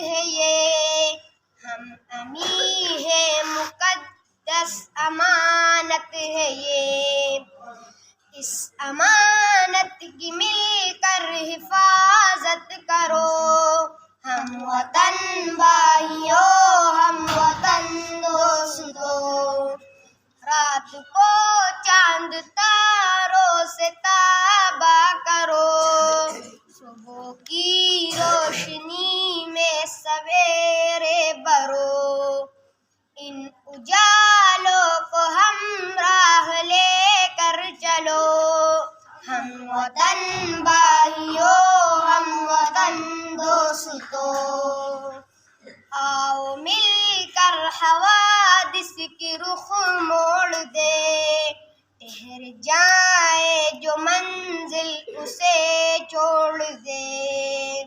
ہے یہ، ہم امی ہے مقدس امانت ہے یہ، اس امانت کی مل کر حفاظت کرو، ہم وطن بھائیو، ہم وطن دوستو، رات کو چاند تاروں سے تابع کرو، صبح کی روشنی میں سویرے بھرو، ان اجالوں کو ہمراہ لے کر چلو، ہم وطن بھائیو، ہم وطن دوستو، آؤ مل کر حوادث کی رخ موڑ دے، ٹھہر جائے جو منزل اسے چھوڑ دے،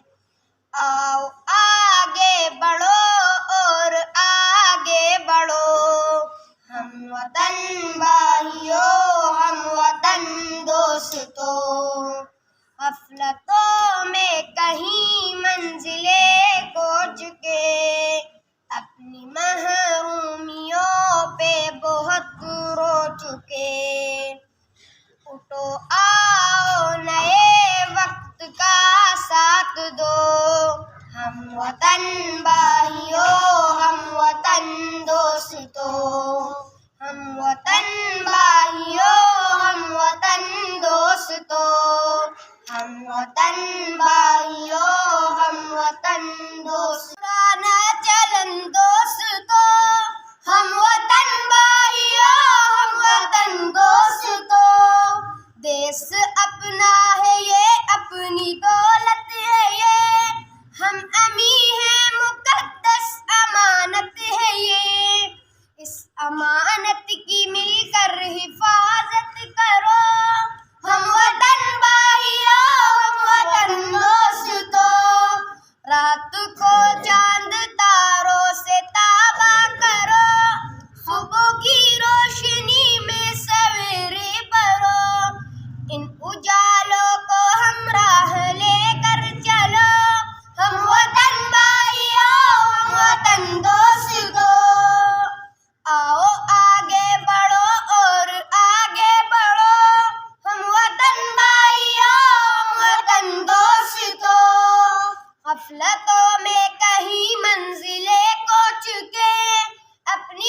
آؤ آگے بڑھو اور آگے بڑھو، ہم وطن بھائیو، ہم وطن دوستو، غفلتوں میں کہیں منزلیں کھو چکے، اپنی محرومیوں پہ بہت رو چکے، اٹھو آؤ نئے وقت کا ساتھ دو، ہم وطن بھائیو، ہم وطن دوستو، ہم وطن بھائیو، ہم وطن دوستو، ہم وطن بھائیو، ہم وطن دوستو، پرانا چلن دوستو، ہم وطن بھائیو، ہم وطن دوستو، دیس اپنا ہے یہ، اپنی دولت ہے یہ، ہم امی ہیں مقدس امانت ہے یہ، اس امانت کی مل کر حفاظت کرو، ہم وطن بھائیو، ہم وطن دوستو، رات کو چاند تاروں سے تابع کرو، صبح کی روشنی میں سویرے بھرو، ان اجالوں کو ہمراہ لے کر چلو، ہم وطن بھائیو، ہم وطن دوستو، آؤ آگے بڑھو اور آگے بڑھو، ہم وطن بھائیو، ہم وطن دوستو، غفلتوں میں کہیں منزلیں کھو چکے، اپنی